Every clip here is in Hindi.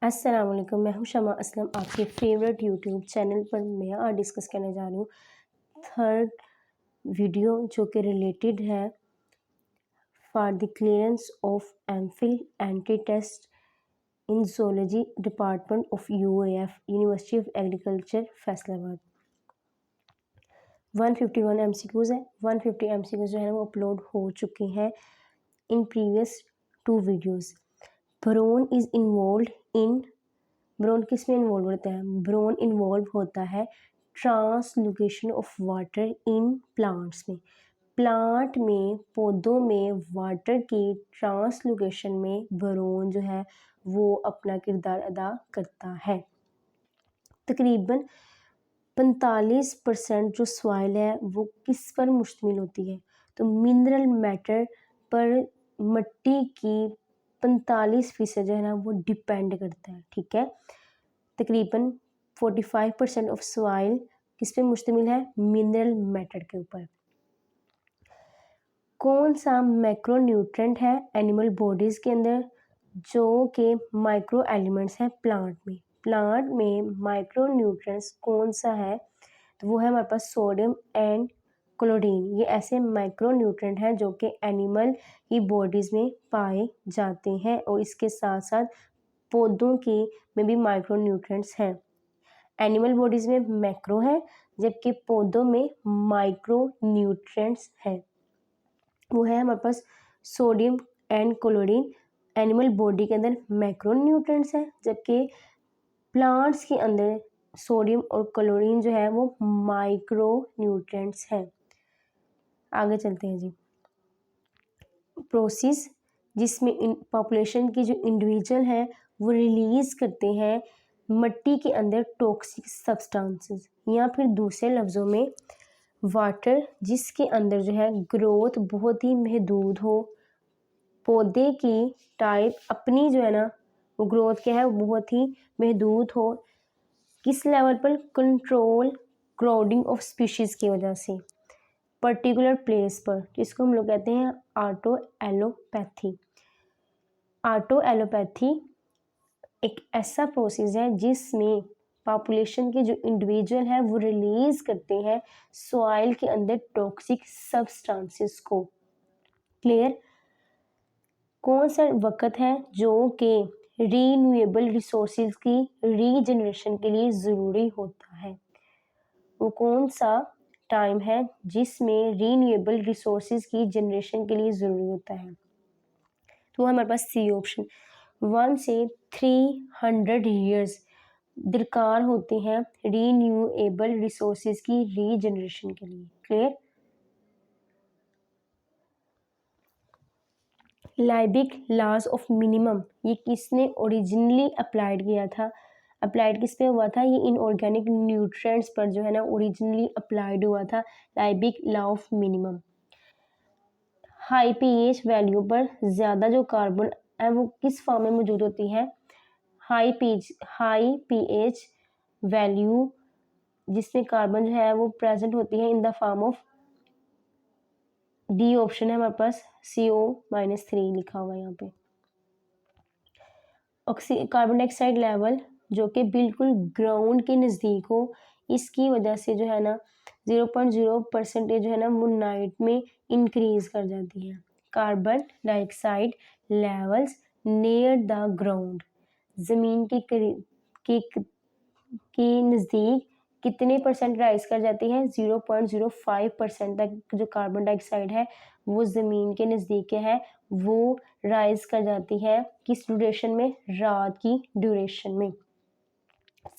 अस्सलाम वालेकुम, मैं हूं शमा असलम, आपके फेवरेट यूट्यूब चैनल पर। मैं आज डिस्कस करने जा रही हूँ थर्ड वीडियो जो कि रिलेटेड है for the clearance of MPhil entry test in zoology department of UAF university of agriculture Faisalabad. 151 MCQs है। 150 एमसीक्यूज़ जो है वो अपलोड हो चुके हैं in previous 2 videos. Boron is involve in boron किस में इन्वॉल्व होता है? ब्रोन इन्वॉल्व होता है translocation of water in plants में। प्लांट में, पौधों में वाटर की ट्रांसलोकेशन में बोरोन जो है वो अपना किरदार अदा करता है। तकरीबन 45% जो सॉइल है वो किस पर मुश्तमिल होती है? तो मिनरल मैटर पर मिट्टी की 45% जो है ना वो डिपेंड करता है। ठीक है, तकरीबन 45% ऑफ सॉइल किस पे मुश्तमिल है? मिनरल मैटर के ऊपर। कौन सा मैक्रो न्यूट्रेंट है एनिमल बॉडीज़ के अंदर जो कि माइक्रो एलिमेंट्स हैं प्लांट में? प्लांट में माइक्रो न्यूट्रेंट्स कौन सा है? तो वो है हमारे पास सोडियम एंड क्लोरीन। ये ऐसे माइक्रो न्यूट्रेंट हैं जो कि एनिमल की बॉडीज़ में पाए जाते हैं और इसके साथ साथ पौधों की में भी माइक्रो न्यूट्रेंट्स हैं। एनिमल बॉडीज़ में मैक्रो है जबकि पौधों में माइक्रो न्यूट्रेंट्स हैं। वो है हमारे पास sodium and chlorine. Animal body के अंदर मैक्रो न्यूट्रेंट्स हैं जबकि प्लांट्स के अंदर सोडियम और क्लोरीन जो है वो माइक्रो न्यूट्रेंट्स हैं। आगे चलते हैं जी। प्रोसेस जिसमें पॉपुलेशन की जो इंडिविजुअल हैं वो रिलीज़ करते हैं मिट्टी के अंदर टॉक्सिक सब्सटेंसेस, या फिर दूसरे लफ्ज़ों में वाटर जिसके अंदर जो है ग्रोथ बहुत ही महदूद हो, पौधे की टाइप अपनी जो है ना वो ग्रोथ क्या है वो बहुत ही महदूद हो, किस लेवल पर? कंट्रोल क्राउडिंग ऑफ स्पीशीज़ की वजह से पर्टिकुलर प्लेस पर, जिसको हम लोग कहते हैं ऑटो एलोपैथी। ऑटो एलोपैथी एक ऐसा प्रोसेस है जिसमें पॉपुलेशन के जो इंडिविजुअल है वो रिलीज करते हैं सॉइल के अंदर टॉक्सिक सब्सटेंसेस को। क्लियर? कौन सा वक्त है जो कि रीन्यूएबल रिसोर्सेज की रीजनरेशन के लिए ज़रूरी होता है? वो कौन सा टाइम है जिसमें रीन्यूएबल रिसोर्सेज की जनरेशन के लिए ज़रूरी होता है? तो हमारे पास सी ऑप्शन 1 से 300 ईयर्स दरकार होते हैं रीन्यूएबल रिसोर्सेज की रीजनरेशन के लिए। क्लियर? लाइबिक लॉज ऑफ मिनिमम ये किसने ओरिजिनली अप्लाइड किया था? अप्लाइड किस पे हुआ था? ये इनऑर्गेनिक न्यूट्रिएंट्स पर जो है ना ओरिजिनली अप्लाइड हुआ था Liebig law of minimum. High pH value पर ज़्यादा जो कार्बन है वो किस फॉर्म में मौजूद होती है? हाई पीएच वैल्यू जिसमें कार्बन जो है वो प्रेजेंट होती है in the form of, D option है हमारे पास CO-3 लिखा हुआ है यहाँ पे। कार्बन डाइऑक्साइड लेवल जो कि बिल्कुल ग्राउंड के नज़दीक हो, इसकी वजह से जो है ना 0.0% जो है ना वो नाइट में इंक्रीज कर जाती है। Carbon dioxide levels near the ground ज़मीन के करीब के नज़दीक कितने परसेंट राइज कर जाती है? 0.05% तक जो कार्बन डाइऑक्साइड है वो ज़मीन के नज़दीक है वो राइज कर जाती है। किस ड्यूरेशन में? रात की ड्यूरेशन में।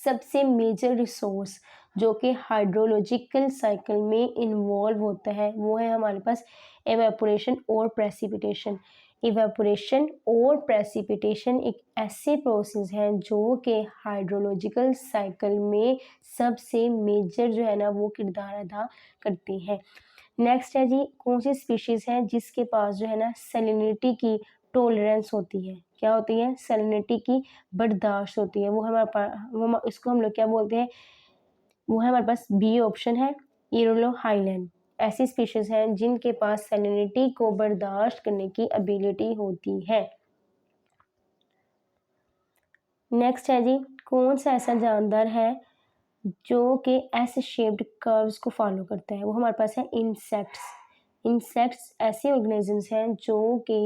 सबसे मेजर रिसोर्स जो कि हाइड्रोलॉजिकल साइकिल में इन्वॉल्व होता है वो है हमारे पास एवेपोरेशन और प्रेसिपिटेशन। इवेपोरेशन और प्रेसिपिटेशन एक ऐसे प्रोसेस हैं जो कि हाइड्रोलॉजिकल साइकिल में सबसे मेजर जो है ना वो किरदार अदा करते हैं। नेक्स्ट है जी, कौन सी स्पीशीज़ है जिसके पास जो है ना सैलिनिटी की टॉलरेंस होती है? क्या होती है? सैलिनिटी की बर्दाश्त होती है। वो हमारे पास वो इसको हम लोग क्या बोलते हैं? वो है हमारे पास बी ऑप्शन है येलो हाईलैंड। ऐसी स्पीशीज़ हैं जिनके पास सैलिनिटी को बर्दाश्त करने की एबिलिटी होती है। नेक्स्ट है जी, कौन सा ऐसा जानदार है जो कि एस शेप्ड कर्व्स को फॉलो करता है? वो हमारे पास है इंसेक्ट्स। इंसेक्ट्स ऐसे ऑर्गेनिजम्स हैं जो कि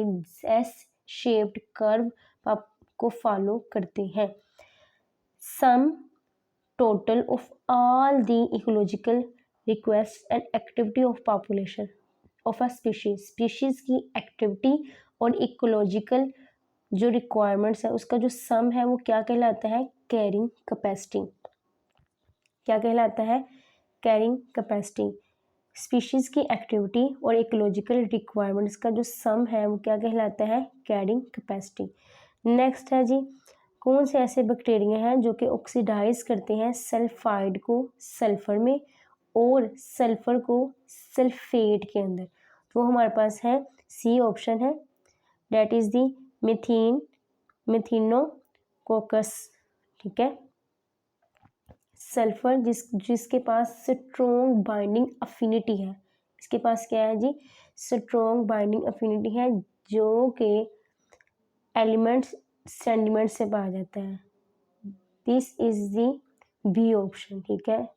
एस शेप्ड कर्व को फॉलो करते हैं। Sum total of all the ecological request and activity of population of a species की एक्टिविटी और इकोलॉजिकल जो रिक्वायरमेंट्स है उसका जो सम है वो क्या कहलाता है? Carrying capacity. क्या कहलाता है? Carrying capacity. स्पीशीज की एक्टिविटी और इकोलॉजिकल रिक्वायरमेंट्स का जो सम है वो क्या कहलाता है? Carrying capacity. नेक्स्ट है जी, कौन से ऐसे बैक्टीरिया हैं जो कि ऑक्सीडाइज करते हैं सल्फाइड को सल्फर में और सल्फर को सल्फेट के अंदर? तो हमारे पास है सी ऑप्शन है, डेट इज दी मिथेनोकोकस। ठीक है, सल्फर जिसके पास स्ट्रॉन्ग बाइंडिंग अफिनिटी है, इसके पास क्या है जी? स्ट्रॉन्ग बाइंडिंग अफिनिटी है जो कि एलिमेंट्स सेंडिमेंट से पाया जाता है। This is the B option. ठीक है,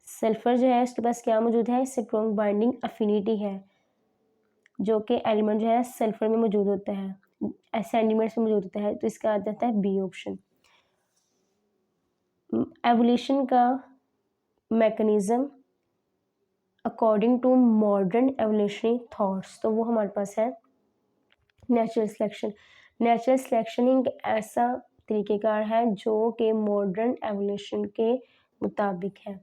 सल्फर जो है उसके पास क्या मौजूद है? स्ट्रॉन्ग बाइंडिंग अफिनिटी है जो कि एलिमेंट जो है सल्फर में मौजूद होता है, सेंडिमेंट्स में मौजूद होता है, तो इसका आ जाता है बी ऑप्शन। एवोल्यूशन का mechanism according to modern evolutionary thoughts, तो वो हमारे पास है नेचुरल सिलेक्शन। नेचुरल सिलेक्शन एक ऐसा तरीक़ेकार है जो कि मॉडर्न एवोल्यूशन के मुताबिक है।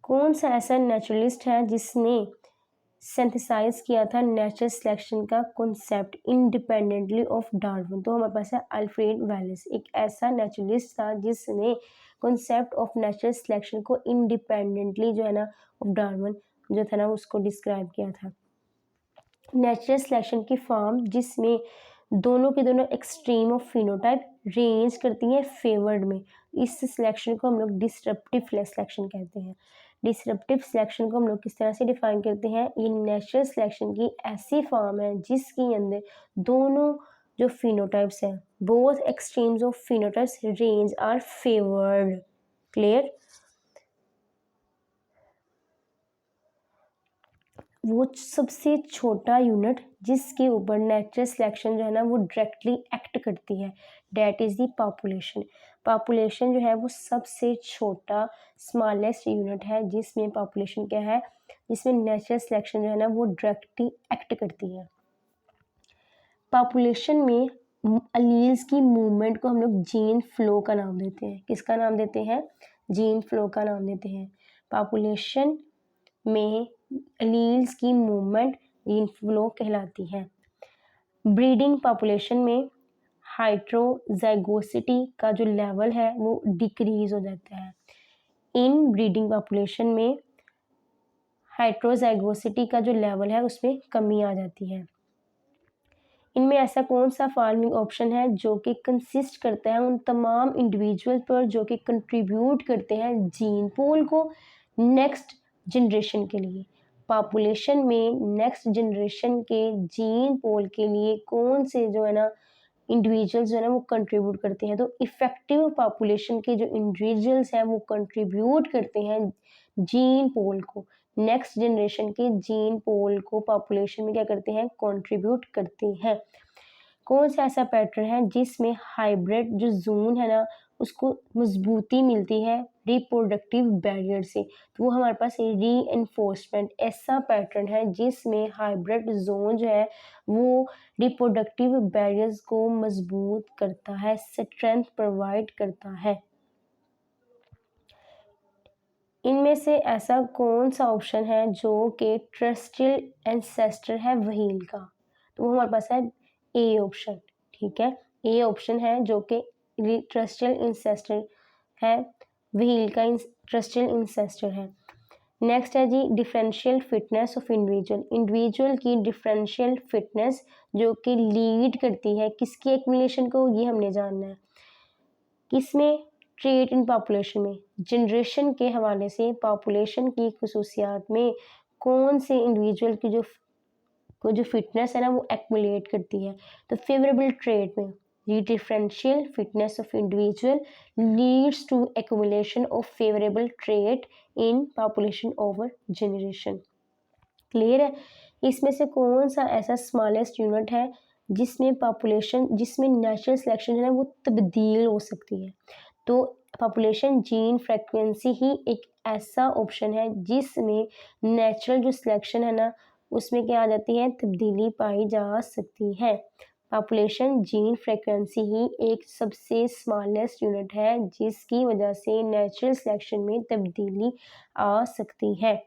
कौन सा ऐसा नेचुरलिस्ट है जिसने सिंथेसाइज किया था नेचुरल सिलेक्शन का कॉन्सेप्ट इंडिपेंडेंटली ऑफ डार्विन? तो हमारे पास है अल्फ्रेड वेलिस। एक ऐसा नेचुरलिस्ट था जिसने कॉन्सेप्ट ऑफ नेचुरल सिलेक्शन को इंडिपेंडेंटली जो है ना ऑफ डार्विन जो था ना उसको डिस्क्राइब किया था। नेचुरल सिलेक्शन की फॉर्म जिसमें दोनों के दोनों एक्सट्रीम ऑफ फिनोटाइप रेंज करती हैं फेवर्ड में, इस सिलेक्शन को हम लोग डिसरप्टिव सिलेक्शन कहते हैं। डिसरप्टिव सिलेक्शन को हम लोग किस तरह से डिफाइन करते हैं? ये नेचुरल सिलेक्शन की ऐसी फॉर्म है जिसके अंदर दोनों जो फिनोटाइप्स हैं, both extremes of phenotypes range are favoured. Clear? वो सबसे छोटा यूनिट जिसके ऊपर नेचुरल सिलेक्शन जो है ना वो डायरेक्टली एक्ट करती है, that is the population. Population जो है वो सबसे छोटा स्मॉलेस्ट यूनिट है जिसमें पॉपुलेशन क्या है, जिसमें नेचुरल सिलेक्शन जो है ना वो डायरेक्टली एक्ट करती है। पॉपुलेशन में अलील्स की मूवमेंट को हम लोग जीन फ्लो का नाम देते हैं। किसका नाम देते हैं? जीन फ्लो का नाम देते हैं। पॉपुलेशन में एलील्स की मूवमेंट जीन फ्लो कहलाती है। ब्रीडिंग पॉपुलेशन में हाइड्रोजाइगोसिटी का जो लेवल है वो डिक्रीज हो जाता है। इन ब्रीडिंग पॉपुलेशन में हाइड्रोजाइगोसिटी का जो लेवल है उसमें कमी आ जाती है। इनमें ऐसा कौन सा फार्मिंग ऑप्शन है जो कि कंसिस्ट करता है उन तमाम इंडिविजुअल पर जो कि कंट्रीब्यूट करते हैं जीन पूल को नेक्स्ट जनरेशन के लिए? पॉपुलेशन में नेक्स्ट जनरेशन के जीन पोल के लिए कौन से जो है ना इंडिविजुअल्स जो है ना वो कंट्रीब्यूट करते हैं? तो इफेक्टिव पॉपुलेशन के जो इंडिविजुअल्स हैं वो कंट्रीब्यूट करते हैं जीन पोल को, नेक्स्ट जनरेशन के जीन पोल को पॉपुलेशन में क्या करते हैं? कंट्रीब्यूट करते हैं। कौन सा ऐसा पैटर्न है जिसमें हाइब्रिड जो जोन है ना उसको मजबूती मिलती है रिप्रोडक्टिव बैरियर से? तो वो हमारे पास रीइंफोर्समेंट ऐसा पैटर्न है जिसमें हाइब्रिड जोन जो है वो रिप्रोडक्टिव बैरियर्स को मजबूत करता है, स्ट्रेंथ प्रोवाइड करता है। इनमें से ऐसा कौन सा ऑप्शन है जो कि ट्रस्टियल एंसेस्टर है व्हील का? तो वो हमारे पास है ए ऑप्शन। ठीक है, ए ऑप्शन है जो कि ट्रस्टियल इंसेस्टर है, व्हील का ट्रस्टियल इंसेस्टर है। नेक्स्ट है जी डिफरेंशियल फिटनेस ऑफ इंडिविजुअल की डिफरेंशियल फिटनेस जो कि लीड करती है किसकी एक्युमुलेशन को, ये हमने जानना है। किसमें? ट्रेट इन पॉपुलेशन में। जनरेशन के हवाले से पॉपुलेशन की खसूसियात में कौन से इंडिविजुअल की जो फिटनेस है ना वो एक्युमुलेट करती है? तो फेवरेबल ट्रेट में The differential fitness of individual leads to accumulation of favorable trait in population over generation. Clear है? इसमें से कौन सा ऐसा स्मॉलेस्ट यूनिट है जिसमें पॉपुलेशन जिसमें नेचुरल सिलेक्शन जो है वो तब्दील हो सकती है? तो पॉपुलेशन जीन फ्रीक्वेंसी ही एक ऐसा ऑप्शन है जिसमें नेचुरल जो सिलेक्शन है ना उसमें क्या आ जाती है, तब्दीली पाई जा सकती है। पॉपुलेशन जीन फ्रीक्वेंसी ही एक सबसे स्मॉलेस्ट यूनिट है जिसकी वजह से नेचुरल सिलेक्शन में तब्दीली आ सकती है।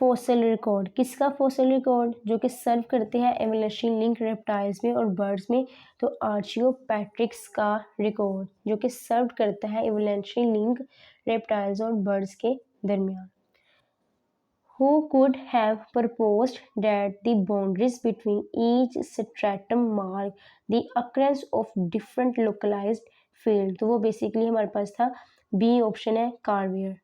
फॉसिल रिकॉर्ड, किसका फॉसिल रिकॉर्ड? जो कि सर्व करते हैं एवोल्यूशन लिंक रेप्टाइल्स में और बर्ड्स में, तो आर्चियोपैट्रिक्स का रिकॉर्ड जो कि सर्व करता है एवोल्यूशन लिंक रेप्टाइल्स और बर्ड्स के दरमियान। Who could have proposed that the boundaries between each stratum mark the occurrence of different localized field? तो वो बेसिकली हमारे पास था बी ऑप्शन है, कार्वियर।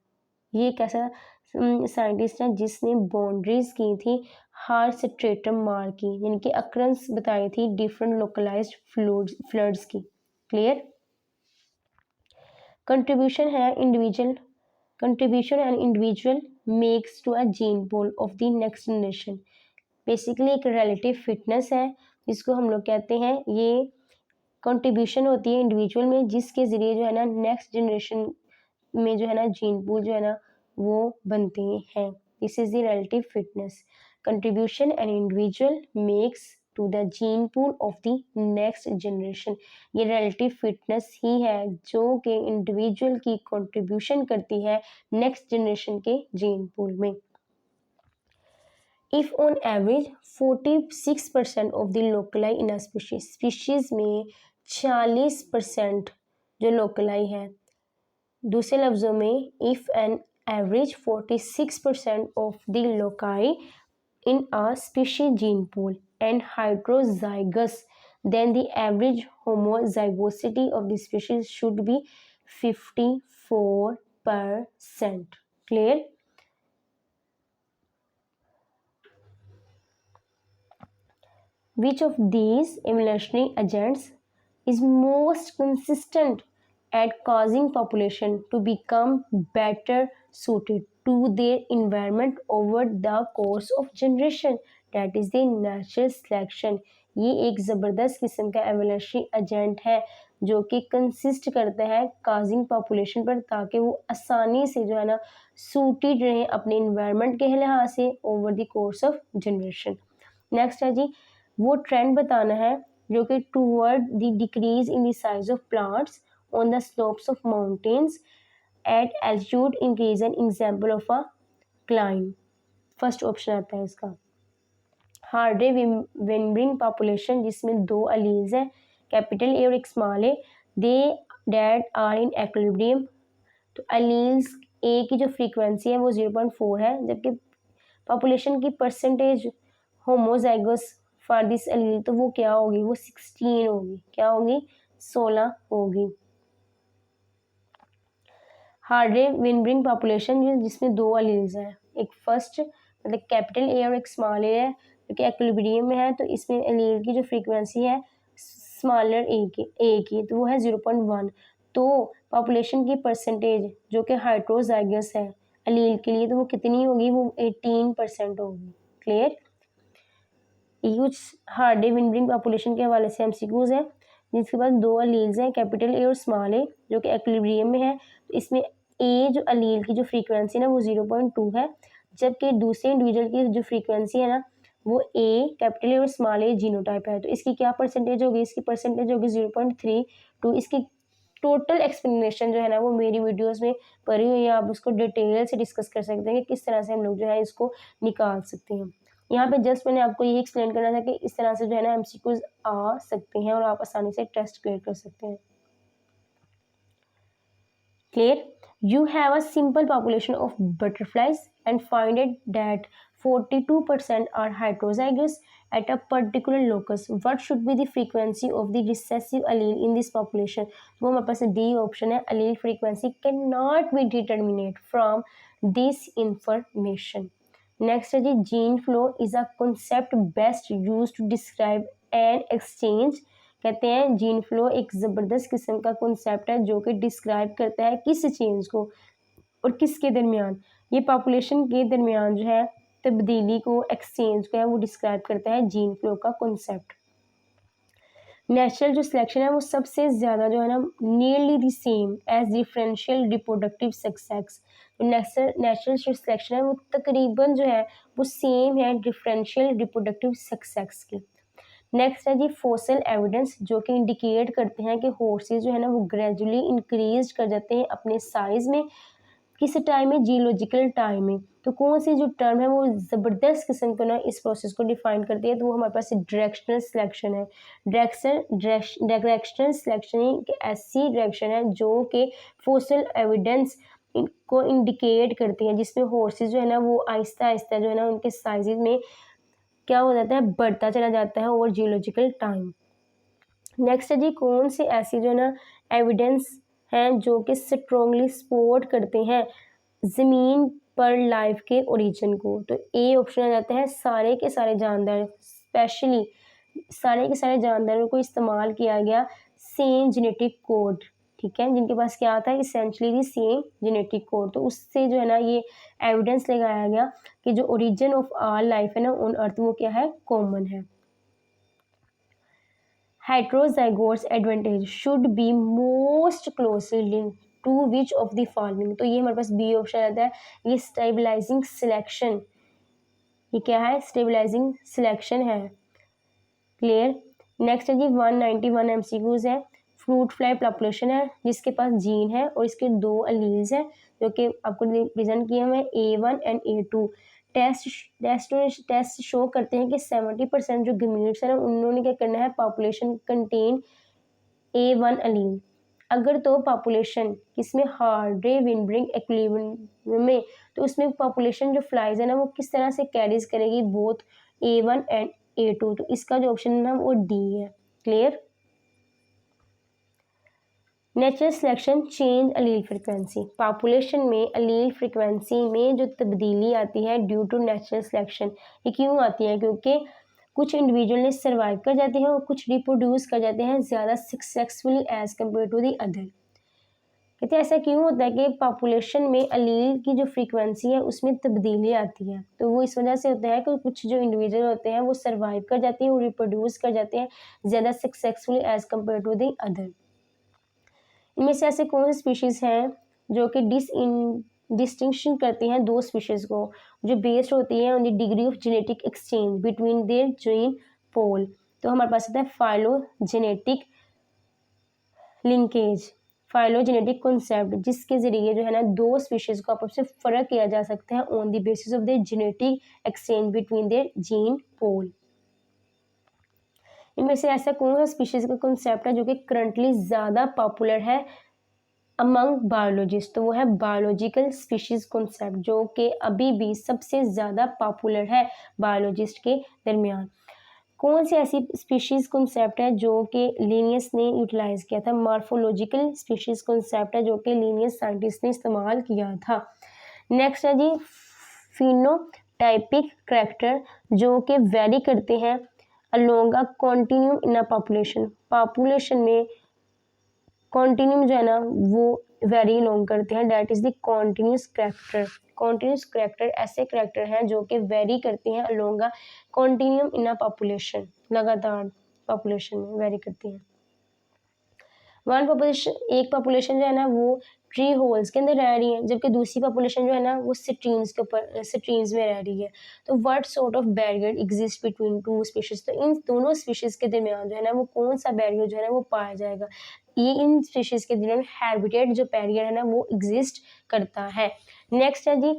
ये एक ऐसा साइंटिस्ट है जिसने बाउंड्रीज की थी हर स्ट्रेटम मार्क की, यानी कि अक्रंस बताई थी डिफरेंट लोकलाइज्ड फ्लड्स की। क्लियर? कंट्रीब्यूशन है individual, contribution and individual makes to a gene pool of the next generation. Basically एक रिलेटिव फिटनेस है जिसको हम लोग कहते हैं, ये कंट्रीब्यूशन होती है इंडिविजुअल में जिसके ज़रिए जो है ना नेक्स्ट जनरेशन में जो है ना जीन पूल जो है ना वो बनते हैं। This is the relative fitness. Contribution an individual makes to the gene pool of the next generation. ये रिलेटिव फिटनेस ही है जो कि इंडिविजुअल की कंट्रीब्यूशन करती है नेक्स्ट जनरेशन के जीन पूल में। If on average 46% of the लोकलाई इन अ स्पीशीज में 40% जो लोकलाई है, दूसरे लफ्ज़ों में if an average 46% of the loci in a species gene pool and heterozygous, then the average homozygosity of the species should be 54%. Clear? Which of these evolutionary agents is most consistent at causing population to become better suited to their environment over the course of generation? That is the natural selection. ये एक ज़बरदस्त किस्म का एवोल्यूशनरी एजेंट है जो कि कंसिस्ट करता है काजिंग पॉपुलेशन पर, ताकि वो आसानी से जो है ना सूटेड रहें अपने इन्वायरमेंट के लिहाज से over the course of generation. Next है जी, वो ट्रेंड बताना है जो कि toward the decrease in the size of plants on the slopes of mountains at altitude increase an example of a climb. First option आता है इसका हार्डे विनब्रिंग पॉपुलेशन जिसमें दो अलील्स हैं, कैपिटल ए और एक small A, they that are in equilibrium. तो अलील्स ए की जो फ्रीक्वेंसी है वो 0.4 है, जबकि पॉपुलेशन की परसेंटेज होमोजाइगस फॉर दिस अलील तो वो क्या होगी, वो 16 होगी। क्या होगी? 16 होगी। हार्डे विनब्रिंग पॉपुलेशन जिसमें दो अलील्स हैं, एक फर्स्ट मतलब कैपिटल ए और एक स्मॉल ए है जो कि एक्विलिब्रियम में है, तो इसमें अलील की जो फ्रीक्वेंसी है स्मॉलर ए की तो वो है 0.1। तो पॉपुलेशन की परसेंटेज जो कि हाइड्रोजाइगस है अलील के लिए तो वो कितनी होगी, वो 18% होगी। क्लियर? यूज हार्डे विनब्रिंग पॉपुलेशन के हवाले से एमसीक्यूज है जिसके पास दो अलील्स हैं, कैपिटल ए और स्मॉल ए, जो कि एक्विलिब्रियम में है। तो इसमें ए जो अलील की जो फ्रीक्वेंसी है ना वो 0.2 है, जबकि दूसरे इंडिविजुअल की जो फ्रीक्वेंसी है ना वो ए कैपिटल ए और स्मॉल ए जीनोटाइप है। तो इसकी क्या परसेंटेज होगी? इसकी परसेंटेज होगी 0.32। इसकी टोटल एक्सप्लेनेशन जो है ना वो मेरी वीडियोस में पड़ी हुई है, आप उसको डिटेल से डिस्कस कर सकते हैं कि किस तरह से हम लोग जो है इसको निकाल सकते हैं। यहाँ पे जस्ट मैंने आपको ये एक्सप्लेन करना था कि इस तरह से जो है ना एमसीक्यूज आ सकते हैं और आप आसानी से टेस्ट क्लियर कर सकते हैं। Clear? You have a simple population of butterflies and find it that 42% are heterozygous at a particular locus. What should be the frequency of the recessive allele in this population? वो हमारे पास D ऑप्शन है, allele frequency cannot be determined from this information. Next है जी, gene flow is a concept best used to describe and exchange. कहते हैं जीन फ्लो एक ज़बरदस्त किस्म का कॉन्सेप्ट है जो कि डिस्क्राइब करता है किस चेंज को और किसके दरमियान। ये पॉपुलेशन के दरमियान जो है तब्दीली को, एक्सचेंज को है, वो डिस्क्राइब करता है जीन फ्लो का कॉन्सेप्ट। नेचुरल जो सिलेक्शन है वो सबसे ज़्यादा जो है ना nearly the same as differential reproductive success. Natural जो सिलेक्शन है वो तकरीबन जो है वो सेम है डिफरेंशियल रिप्रोडक्टिव सक्सेस की। नेक्स्ट है जी फॉसिल एविडेंस, जो कि इंडिकेट करते हैं कि हॉर्सेस जो है ना वो ग्रेजुअली इंक्रीज कर जाते हैं अपने साइज में, किस टाइम में, जियोलॉजिकल टाइम में। तो कौन सी जो टर्म है वो ज़बरदस्त किस्म का ना इस प्रोसेस को डिफाइन करती है, तो वो हमारे पास डायरेक्शनल सिलेक्शन है। डायरेक्शनल सिलेक्शन एक ऐसी डायरेक्शन है जो कि फॉसिल एविडेंस को इंडिकेट करती है, जिसमें हॉर्सेस जो है ना वो आहिस्ता आहिस्ता जो है ना उनके साइजेस में क्या हो जाता है, बढ़ता चला जाता है ओवर जियोलॉजिकल टाइम। नेक्स्ट है जी कौन सी ऐसी जो है ना एविडेंस हैं जो कि स्ट्रॉन्गली सपोर्ट करते हैं ज़मीन पर लाइफ के ओरिजिन को। तो ए ऑप्शन आ जाता है सारे के सारे जानदार, स्पेशली सारे के सारे जानदारों को इस्तेमाल किया गया सेम जेनेटिक कोड, ठीक है, जिनके पास क्या आता है इसेंशली सेम जेनेटिक कोड। तो उससे जो है ना ये एविडेंस लगाया गया कि जो ओरिजिन ऑफ ऑल लाइफ है ना ऑन अर्थ वो क्या है, कॉमन है। Heterozygotes advantage should be most closely linked to which of the following. तो ये हमारे पास बी ऑप्शन आता है, ये स्टेबलाइजिंग सिलेक्शन, ये क्या है, स्टेबलाइजिंग सिलेक्शन है। क्लियर। नेक्स्ट है जी 191 एमसीक्यूज है। फ्रूट फ्लाई पॉपुलेशन है जिसके पास जीन है और इसके 2 अलील्स हैं जो कि आपको प्रेजेंट किए हुए हैं A1 and A2। Test show करते हैं कि 70% जो गमीट्स हैं उन्होंने क्या करना है, पॉपुलेशन कंटेन A1 अलील। अगर तो पॉपुलेशन किसमें, हार्डे विनब्रिंग इक्विलिब्रियम में, तो उसमें पॉपुलेशन जो फ्लाइज है ना वो किस तरह से कैरीज करेगी बोथ A1 एंड A2। तो इसका जो ऑप्शन है ना वो डी है। Clear. Natural selection change allele frequency, population में अलील फ्रिक्वेंसी में जो तब्दीली आती है ड्यू टू नेचुरल सिलेक्शन। ये क्यों आती है, क्योंकि कुछ इंडिविजुअल ने सर्वाइव कर जाते हैं और कुछ रिप्रोड्यूस कर जाते हैं ज़्यादा successfully as compare to the other. कहते हैं ऐसा क्यों होता है कि पॉपुलेशन में अलील की जो फ्रीक्वेंसी है उसमें तब्दीली आती है, तो वो इस वजह से होता है कि कुछ जो इंडिविजुअल होते हैं वो सर्वाइव कर जाते हैं और रिप्रोड्यूस कर जाते हैं ज़्यादा successfully as compare to the other. इनमें से ऐसे कौन से स्पीशीज़ हैं जो कि डिस्टिंक्शन करती हैं 2 स्पीशीज़ को, जो बेस्ड होती है on the degree of genetic exchange between their gene pool. तो हमारे पास आता है फाइलोजेनेटिक लिंकेज, फाइलोजेनेटिक कॉन्सेप्ट, जिसके ज़रिए जो है ना 2 स्पीशीज़ को आपस में फ़र्क किया जा सकता है on the basis of their genetic exchange between their gene pool. इनमें से ऐसा कौन सा स्पीशीज़ का कॉन्सेप्ट है जो कि करंटली ज़्यादा पॉपुलर है अमंग बायोलॉजिस्ट, तो वो है बायोलॉजिकल स्पीशीज़ कॉन्सेप्ट, जो कि अभी भी सबसे ज़्यादा पॉपुलर है बायोलॉजिस्ट के दरमियान। कौन सी ऐसी स्पीशीज़ कॉन्सेप्ट है जो कि लिनियस ने यूटिलाइज़ किया था, मॉर्फोलॉजिकल स्पीशीज़ कॉन्सेप्ट है जो कि लिनियस साइंटिस्ट ने इस्तेमाल किया था। नेक्स्ट है जी फिनोटाइपिक करैक्टर, जो कि वेरी करते हैं along a continuum in a population में कॉन्टिन्यूम जो है ना वो वेरी लॉन्ग करते हैं, that is the continuous character. Continuous character ऐसे करैक्टर हैं जो कि वेरी करते हैं along a continuum in a population, लगातार पॉपुलेशन में वेरी करती हैं। एक पॉपुलेशन जो है ना वो ट्री होल्स के अंदर रह रही है, जबकि दूसरी पॉपुलेशन जो है ना वो स्ट्रीम्स के ऊपर स्ट्रीम्स में रह रही है। तो what sort of barrier exist between 2 species, तो इन दोनों स्पीशीज के दरमियान जो है ना वो कौन सा बैरियर जो है ना वो पाया जाएगा। ये इन स्पीशीज के दरमियान हैबिटेट जो बैरियर है ना वो एग्जिस्ट करता है। नेक्स्ट है जी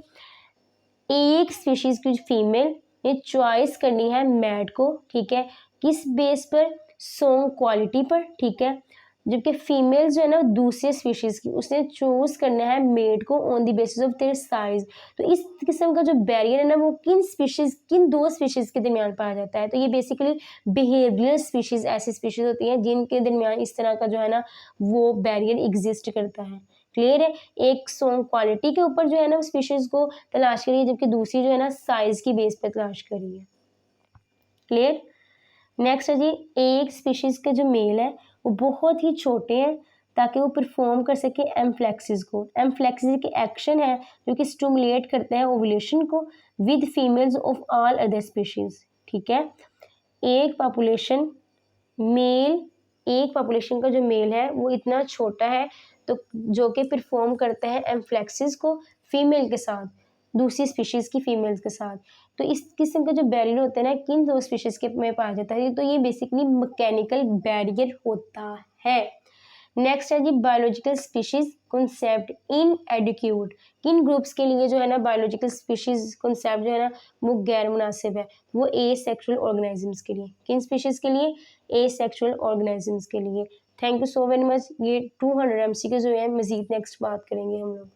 एक स्पीशीज की फीमेल ने चॉइस करनी है मैट को, ठीक है, किस बेस पर, सॉन्ग क्वालिटी पर, ठीक है, जबकि फीमेल जो है ना दूसरे स्पीशीज की उसने चूज करना है मेट को on the basis of their size. तो इस किस्म का जो बैरियर है ना वो किन 2 स्पीशीज के दरमियान पाया जाता है, तो ये बेसिकली बिहेवियरल स्पीशीज ऐसी स्पीशीज होती हैं जिनके दरमियान इस तरह का जो है ना वो बैरियर एग्जिस्ट करता है। क्लियर है। एक सॉन्ग क्वालिटी के ऊपर जो है ना स्पीशीज को तलाश करिए, जबकि दूसरी जो है ना साइज की बेस पर तलाश करिए। क्लियर। नेक्स्ट है जी, एक स्पीशीज के जो मेल है वो बहुत ही छोटे हैं ताकि वो परफॉर्म कर सके एम्फ्लेक्सिस को। एम्फ्लेक्सिस के एक्शन है जो कि स्टिमुलेट करते हैं ओवुलेशन को with females of all other species. ठीक है, एक पॉपुलेशन मेल, एक पॉपुलेशन का जो मेल है वो इतना छोटा है तो जो कि परफॉर्म करते हैं एम्फ्लेक्सिस को फीमेल के साथ, दूसरी स्पीशीज की फीमेल्स के साथ। तो इस किस्म का जो बैरियर होता है ना किन दो स्पीशीज के में पाया जाता है, तो ये बेसिकली मैकेनिकल बैरियर होता है। नेक्स्ट है जी, biological species concept inadequate. किन ग्रुप्स के लिए जो है ना बायोलॉजिकल स्पीशीज कॉन्सेप्ट जो है ना वो गैर मुनासिब है, वो ए सेक्सुअल ऑर्गेनिजम्स के लिए। किन स्पीशीज के लिए? ए सेक्सुअल ऑर्गेनिजम्स के लिए। Thank you so very much. ये 200 MCQ जो है मजीद नेक्स्ट बात करेंगे हम लोग।